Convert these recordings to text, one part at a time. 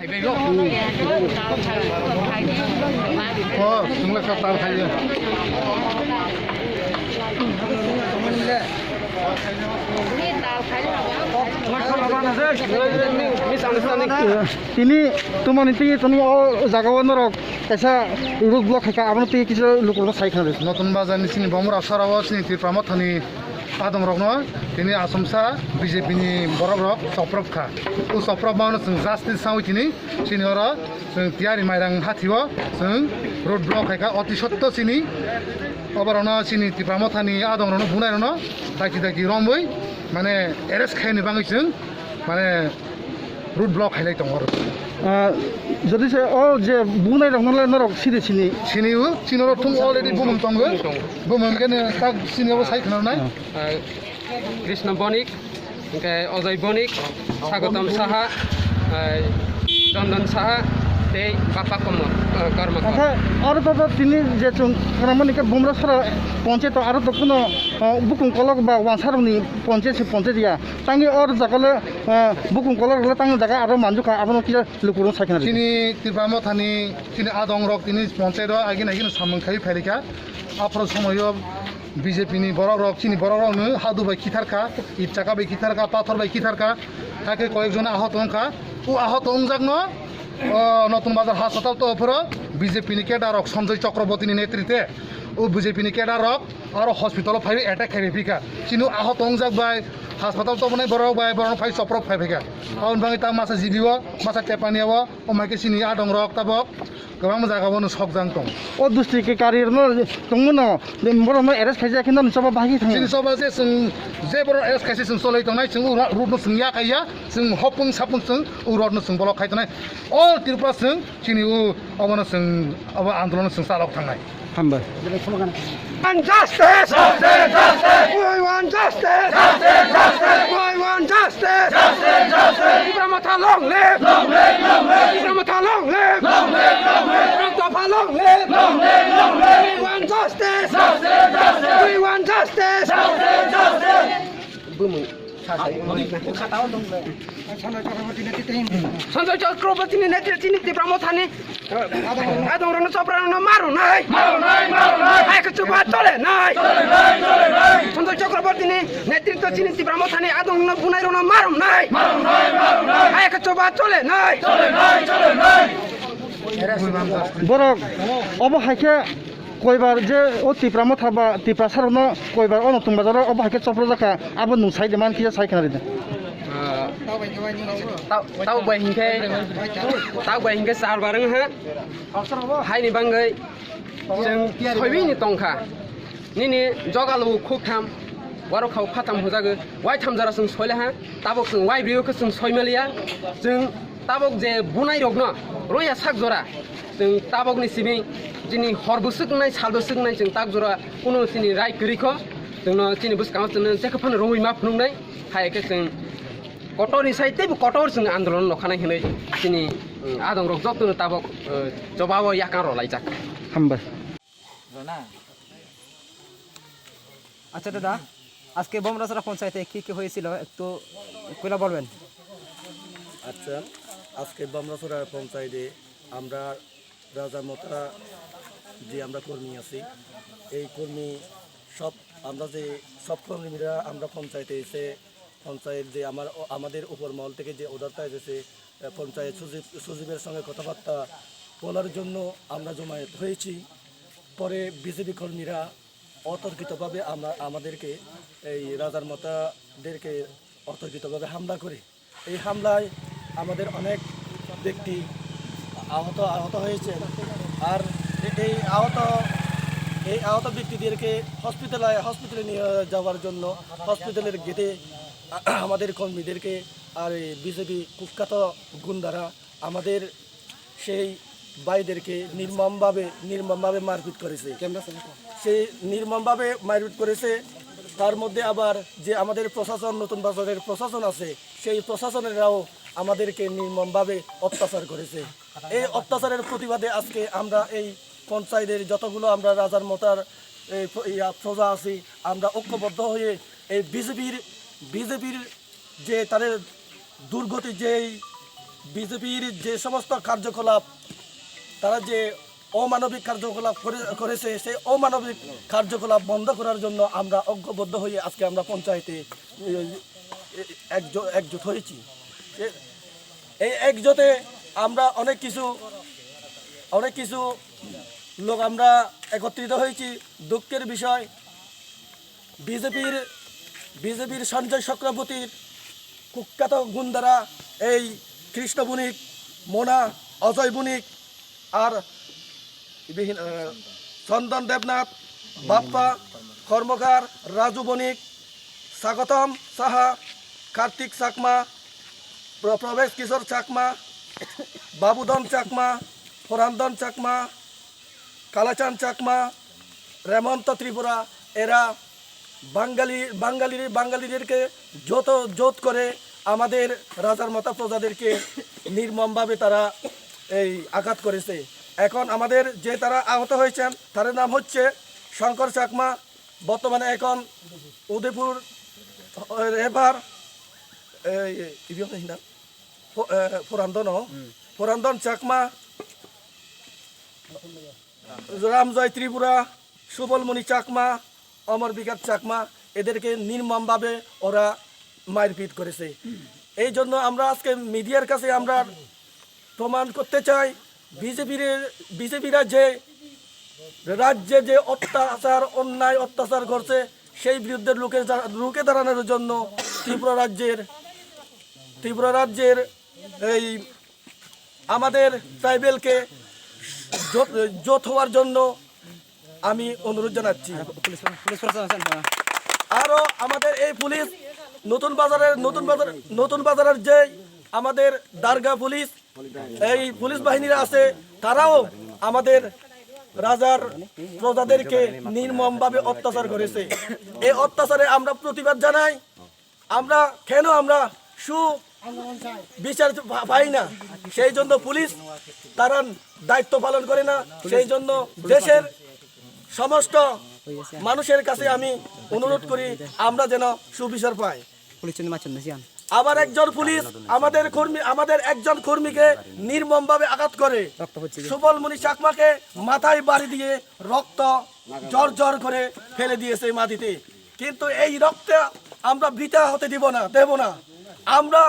chúng ta tao thay তিনি তোমার তুমি জাগাওয়ানোর কাইসা রোড ব্লক খাইকা আপনার তুই কিছু লোক সাইখান নতুন বাজার নিচিনি বমর আসারাও চিনি ত্রিপুরা মথানি আদম রক ন তিনি আসামসা BJP ni borok rok chaprok kha u chaprok mauna sung justice sawi tini sini ora sung Tiyari Mairang hathiwo sung road block khaika oti sotto sini obarona sini TIPRA Mothani adom rono bunai rono daki romboi mane arrest khaini bangai sung mane road block khailai tongor যদি সে ও যে বুনাই রকমলে নরক সিধে সিনিও সিনর থুম already বুমুম তঙ্গ বুমুম কেনে তাক সিনিও সাইখানো নাই কৃষ্ণ বণিক অজয় বণিক স্বাগতম সাহা চন্দন সাহা এই বাপা কর্মকার আর তো তিনি যে মানে বুমরা সারা পঞ্চায়েত আর তো কোনো বুকুং কলক বা ওয়ানসারনি পঞ্চায়েত ইয়া তাঙ্গে আর জাগালে বুকুং কলক হলে তাঙ্গে জায়গা আর মানজুকা আপনার কি লুকুরন সাইখানা তিনি ত্রিপুরা মথানি তিনি আদং রক তিনি পঞ্চায়েত আগিন সামংখাই ফেলিকা আফর সময় BJP ni borok rok chini borok rok nu hadu bai kitharka itchaka bai kitharka pathor bai kitharka take koyekjon ahot onka u ahot ongjagno নতুন বাজার হাসপাতাল তো ওপরে BJP ni cadre rock Sanjay Chakraborty ni নেতৃত্বে ও BJP ni cadre rock আর hospital phi attack খাই ফিকা চিনু আহত অংজাক by হাসপাতাল তো মানে বড় বাই বড় ফাই চপ্রক ফাই ফিকা আউন বাঙি তা মাসা জিবিও মাসা টেপানিয়াও ও মাইকে চিনি আদং রক তাবক गोबां जायगायावनो सकजां दं अ दुस्ट्रिक्ट कारियरनो दंमोन बर' एरेस्ट खायजा खिन्थु सबा बाहि थाङो जों सबा जे जों जे बर' एरेस्ट खायसे जों सलाय दंनाय जों रुटनो जों याखाया जों हपुं सापुं जों रुटनो जों बल खायतनाय अल त्रिपुरा जों जोंनि अबनो जों अब आन्दोलन जों सालाव थांनाय हामबाय Justice! We want justice! We want justice! TIPRA Mothani long live! TIPRA Mothani long live! TIPRA long live! We want justice! We want justice! Sanjay Chakraborty নেতৃত্বে TIPRA Mothani আদম রণ চপ্রাণ মারো নাই এক চুপা চলে নাই সঞ্জয় চক্রবর্তী নেতৃত্ব চিনি TIPRA Mothani আদম বুনাই রণ মারো নাই এক চুপা চলে নাই বরক অবহাইকে কয়বার যে ও TIPRA Mothani বা TIPRA সারনো কয়বার ও নতুন বাজার অবহাইকে চপ্রজাখা আবো নুসাই দেমান কি সাইখানা দিতে tao bày hình cái sao vào đó ha hai ni băng người chừng thôi biết ni tông khả ni cho cả lũ khúc tham quá đâu khâu phát tham hồ ra cái quay tham gia là sừng soi là ha tao bọc sừng quay biểu cái sừng soi mà lia chừng tao bọc về bunai rok nó rồi ya sắc zora chừng tao bọc ni simi chini hor busuk nai sal busuk nai chừng tao zora kuno chini rai kiri kho chừng nó chini bus kamu chừng chắc cái phần rồi map nung đấy hai cái chừng কটরি সাইতে কটর जों आन्दोलन लखानाय होनै दिनै आदं रक जतनो ताबक जबाबो याका रलायजाक हामबाय আচ্ছা দাদা আজকে বমরাজরা পঞ্চায়েতে কি হয়েছিল একটু কইলা বলবেন আচ্ছা আজকে বমরাজরা পঞ্চায়েতে আমরা রাজা মতরা যে আমরা কর্মী আছি এই কর্মী সব আমরা যে সব কর্মীরা আমরা পঞ্চায়েতে এসে পঞ্চায়েত যে আমাদের উপর মহল থেকে যে অর্ডারটা এসেছে পঞ্চায়েত সচিবের সঙ্গে কথাবার্তা বলার জন্য আমরা জমায়েত হয়েছি পরে বিজেপি কর্মীরা অতর্কিতভাবে আমাদেরকে এই রাজার মাতাদেরকে অতর্কিতভাবে হামলা করে এই হামলায় আমাদের অনেক ব্যক্তি আহত হয়েছে আর এই আহত ব্যক্তিদেরকে হসপিটালে নিয়ে যাওয়ার জন্য হসপিটালের গেটে আমাদের কর্মীদেরকে আর বিজেপি কুখ্যাত গুন্ডারা আমাদের সেই ভাইদেরকে নির্মমভাবে মারপিট করেছে সেই নির্মমভাবে মারপিট করেছে তার মধ্যে আবার যে আমাদের প্রশাসন নতুন বাজারের প্রশাসন আছে সেই প্রশাসনেরাও আমাদেরকে নির্মমভাবে অত্যাচার করেছে এই অত্যাচারের প্রতিবাদে আজকে আমরা এই পঞ্চায়েতের যতগুলো আমরা রাজার মতার প্রজা আছি আমরা ঐক্যবদ্ধ হয়ে এই বিজেপির যে তাদের দুর্গতি যেই বিজেপির যে সমস্ত কার্যকলাপ, তারা যে অমানবিক কার্যকলাপ করেছে, সেই অমানবিক কার্যকলাপ বন্ধ করার জন্য আমরা ঐক্যবদ্ধ হয়ে আজকে আমরা পঞ্চায়েতে একজোট হয়েছি। এই একজোটে আমরা অনেক কিছু লোক আমরা একত্রিত হয়েছি। দুঃখের বিষয়, বিজেপির সঞ্জয় চক্রবর্তীর কুখ্যাত গুন্ডারা, এই কৃষ্ণ বণিক, মোনা, অজয় বণিক আর চন্দন দেবনাথ, বাপ্পা কর্মকার, রাজু বণিক, স্বাগতম সাহা, কার্তিক চাকমা, প্রবেশ কিশোর চাকমা, বাবুদন চাকমা, ফরান্দন চাকমা, কালাচান চাকমা, রেমন্ত ত্রিপুরা, এরা বাঙালিদেরকে জোট করে আমাদের রাজার মাতা প্রজাদেরকে নির্মমভাবে তারা এই আঘাত করেছে। এখন আমাদের যে তারা আহত হয়েছেন তার নাম হচ্ছে শঙ্কর চাকমা, বর্তমানে এখন উদয়পুর রেভার ফরান্দন চাকমা, রামজয় ত্রিপুরা, সুবলমণি চাকমা, অমর বিকাশ চাকমা, এদেরকে নির্মমভাবে ওরা মারপিট করেছে। এই জন্য আমরা আজকে মিডিয়ার কাছে আমরা প্রমাণ করতে চাই, বিজেপিরা যে রাজ্যে যে অন্যায় অত্যাচার করছে সেই বিরুদ্ধে রুখে দাঁড়ানোর জন্য ত্রিপুরা রাজ্যের এই আমাদের ট্রাইবেলকে জোট হওয়ার জন্য আমি অনুরোধ জানাচ্ছি। আরও আমাদের এই পুলিশ নতুন বাজারের যে আমাদের দারগা পুলিশ, এই পুলিশ বাহিনীরা আছে, তারাও আমাদের রাজার প্রজাদেরকে নির্মমভাবে অত্যাচার করেছে। এই অত্যাচারে আমরা প্রতিবাদ জানাই। আমরা বিচার পাই না, সেই জন্য পুলিশ তারা দায়িত্ব পালন করে না। সেই জন্য দেশের সমস্ত মানুষের কাছে আমি অনুরোধ করি আমরা যেন সুবিচার পাই। আবার একজন পুলিশ আমাদের একজন কর্মীকে নির্মমভাবে আঘাত করে, সুবলমণি চাকমাকে মাথায় বাড়ি দিয়ে রক্ত ঝরঝর করে ফেলে দিয়েছে মাটিতে। কিন্তু এই রক্ত আমরা বৃথা হতে দেব না। আমরা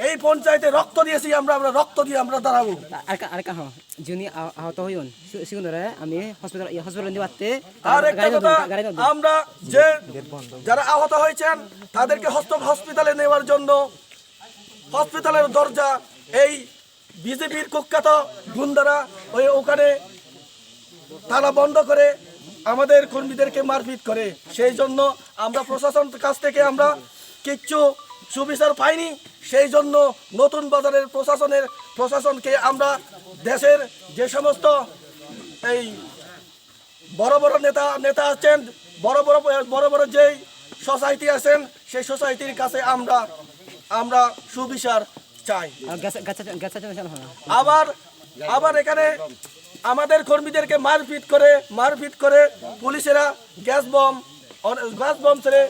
এই পঞ্চায়েতে রক্ত দিয়েছি, আমরা রক্ত দিয়ে আমরা দাঁড়াবো। আমরা যে যারা আহত হয়েছেন তাদেরকে হসপিটালে নেওয়ার জন্য হসপিটালের দরজা এই বিজেপির কুখ্যাত গুন্ডারা ওখানে তালা বন্ধ করে আমাদের কর্মীদেরকে মারপিট করে। সেই জন্য আমরা প্রশাসনের কাছ থেকে আমরা কিচ্ছু সুবিচার পাইনি। সেই জন্য নতুন বাজারের প্রশাসনকে আমরা দেশের যে সমস্ত এই বড় বড় নেতা আছেন, বড় বড় যেই সোসাইটি আছেন, সেই সোসাইটির কাছে আমরা সুবিচার চাই। আবার এখানে আমাদের কর্মীদেরকে মারপিট করে পুলিশেরা গ্যাস বম ছেড়ে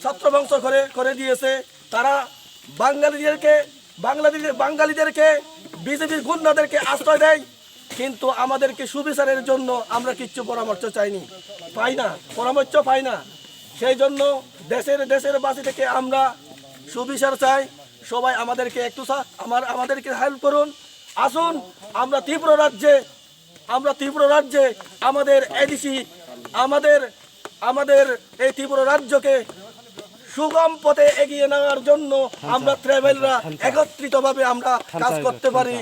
ছত্রভঙ্গ করে দিয়েছে। তারা বাঙালিদেরকে বিজেপির গুন্ডাদেরকে আশ্রয় দেয়, কিন্তু আমাদেরকে সুবিচারের জন্য আমরা কিচ্ছু পরামর্শ পাই না। সেই জন্য দেশের বাসী থেকে আমরা সুবিচার চাই। সবাই আমাদেরকে আমাদেরকে হেল্প করুন। আসুন আমরা ত্রিপুরা রাজ্যে আমাদের এডিসি আমাদের এই ত্রিপুরা রাজ্যকে সুগম পথে এগিয়ে নেওয়ার জন্য আমরা ট্রাইবেলরা একত্রিতভাবে আমরা কাজ করতে পারি,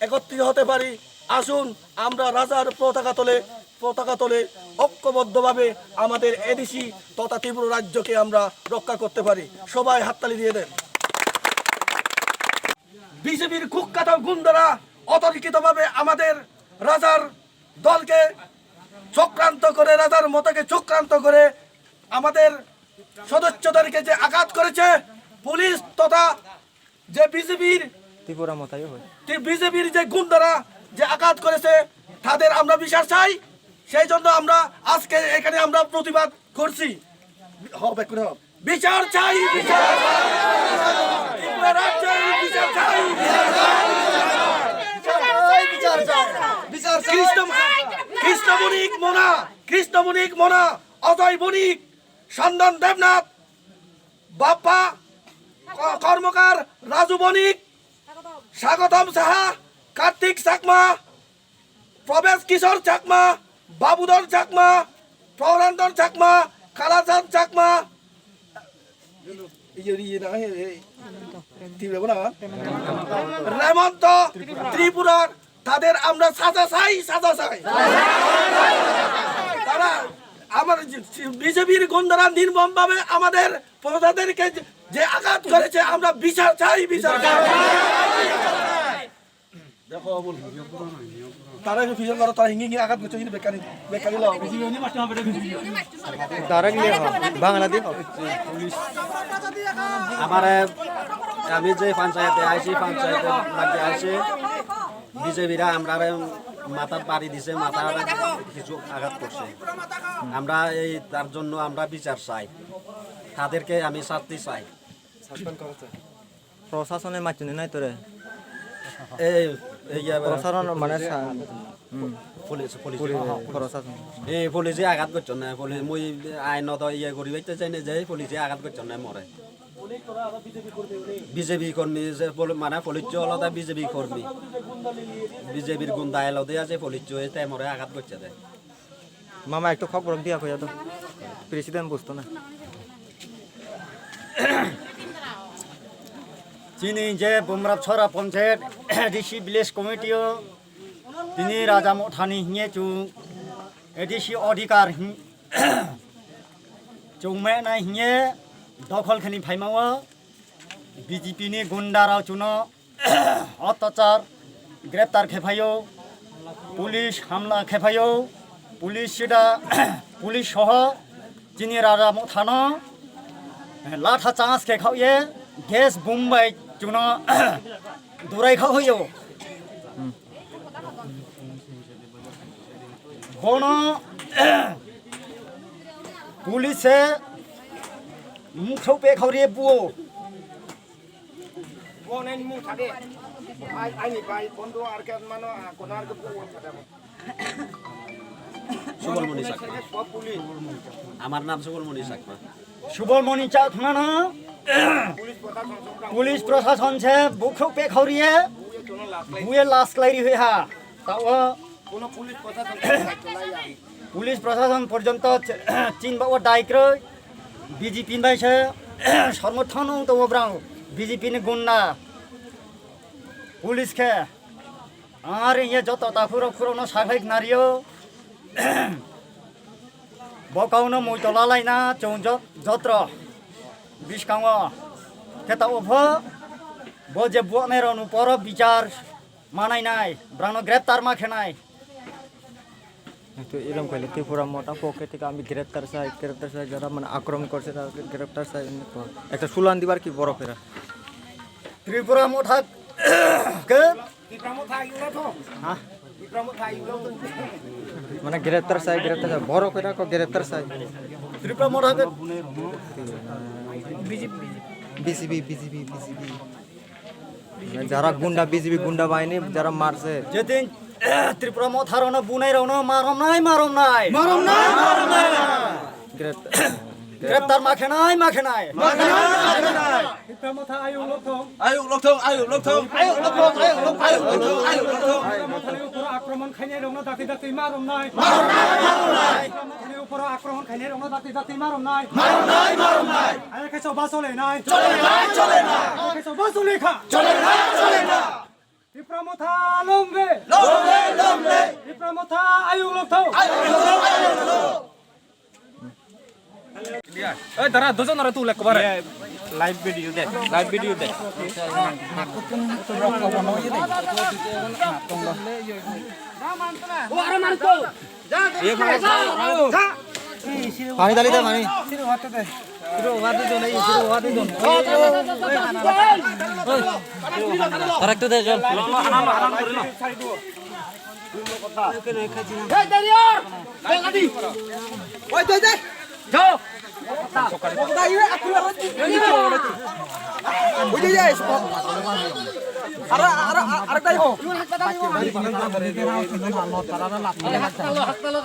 একত্রিত হতে পারি। আসুন আমরা রাজার পতাকা তোলে ঐক্যবদ্ধভাবে আমাদের এডিসি তথা ত্রিপুরা রাজ্যকে আমরা রক্ষা করতে পারি। সবাই হাততালি দিয়ে দেন। বিজেপির কুখ্যাত গুন্ডারা অতর্কিতভাবে আমাদের রাজার দলকে চক্রান্ত করে, রাজার মতকে চক্রান্ত করে আমাদের সদস্যদেরকে যে আঘাত করেছে, পুলিশ তথা যে বিজেপির যে গুন্ডারা যে আঘাত করেছে তাদের আমরা বিচার চাই। সেই জন্য আমরা আজকে এখানে আমরা প্রতিবাদ করছি। বিচার চাই। আমরা রাজ্যের বিচার চাই কৃষ্ণ বণিক মোনা অজয় বণিক সন্দন দেবনাথ বাপ্পা কর্মকার রাজু বণিক স্বাগতম সাহা কার্তিক চাকমা প্রবেশ কিশোর চাকমা বাবুদর চাকমা প্রহরান্দন চাকমা কালাচাঁদ চাকমা রেমন্ত ত্রিপুরার তাদের আমরা সাজা চাই তারা আমার বিজেপির গুন্ডারা নির্মমভাবে আমাদের প্রজাদেরকে যে আঘাত করেছে আমরা বিচার চাই দেখো তারা ফিজল করো তারা হিঙ্গি আঘাত করছে বেকারি বাংলাদেশ আমার আমি যে পঞ্চায়েতে আইছি পঞ্চায়েতে লাগে আইছি বিজেপিরা আমরা মাথা পাড়ি দিছে মাথা কিছু আঘাত করছে আমরা এই তার জন্য আমরা বিচার চাই তাদেরকে আমি শাস্তি চাই প্রশাসনের মাধ্যমে নাই তোরে এই প্রশাসন মানে পুলিশে আঘাত করছেন না পুলিশ মই আইনত করি বাইতে চাই না যে পুলিশে আঘাত করছেন না মরে বিজেপি কর্মী যে মানে পুলিশ আলাদা বিজেপি কর্মী বিজেপির গুন্ডা আলাদা আছে পুলিশ তাই মরে আঘাত করছে দেয় মামা একটু খবর দিয়া কইয়া তো প্রেসিডেন্ট বুঝতো না চিনি যে বুমরাছড়া পঞ্চায়েত এডিসি ভিলেজ কমিটিও তিনি রাজা মথানি হিঙে চুং এডিসি অধিকার চৌমে নাই হিঙে দখলখানি ফাইমাও বিজেপি नि गुंडाराव चुनो अत्याचार ग्रेप्तार खेफायो पुलिस हमला खेफायो पुलिस सिदा पुलिस सह चिनि राजा मथानो लाठा चांस खेखायो गैस बुमबाय चुनो दुरायखा होयो बोनो पुलिसे मुखौ बेखावरि बुओ সুবলমণি চাকমা আমার নাম সুবলমণি চাকমা सुबलमणि चाकमा पुलिस प्रशासन से बुखो पे खौरिए बुए लाश लाइरी हुई हा ताओ पुलिस प्रशासन पर्यंत चीन बाबा डाइक्र बीजेपी बाय से समर्थन तो ओब्रां बीजेपी ने गुन्ना पुलिस के आरे ये जतो ताफुरो खुरोनो साफाइक नारियो बकाउनो मुइतला लाइना चौंज जत्र बिस्काङ केता ओफो बजे बनेरनु पर विचार मानायनाय ब्रानो ग्रेप्तार माखेनाय তো এরকম কইলে ত্রিপুরা মোটা পকেট থেকে আমি গ্রেপ্তার চাই যারা মানে আক্রমণ করছে তাদেরকে গ্রেপ্তার চাই একটা সুলান দিবার কি বড় ফেরা त्रिपुरा मोठा के মানে গ্রেপ্তার চাই বড় ফেরা কো গ্রেপ্তার চাই त्रिपुरा मोठा के বিজেপি যারা গুন্ডা বিজেপি গুন্ডা বাহিনী যারা মারছে जेदिन त्रिपुरा मोठारनो बुनाइरनो मारम नाय ग्रेप्तार माखेनाय आक्रमण खाइने रंना दाति दाति मारम नाय ऊपर आक्रमण खाइने रंना दाति दाति मारम नाय आय कैसो बासले नाय चले कैसो बासले खा चले TIPRA Mothani lombe TIPRA Mothani ayung lokthau ওই দাঁড়া দুজন আর তুলে একবার লাইভ ভিডিও দে ও আরে মানতো যা পানি ডালি দে পানি আরেকটু দে জল এই দাঁড়িয়ে ওই দই দে Ada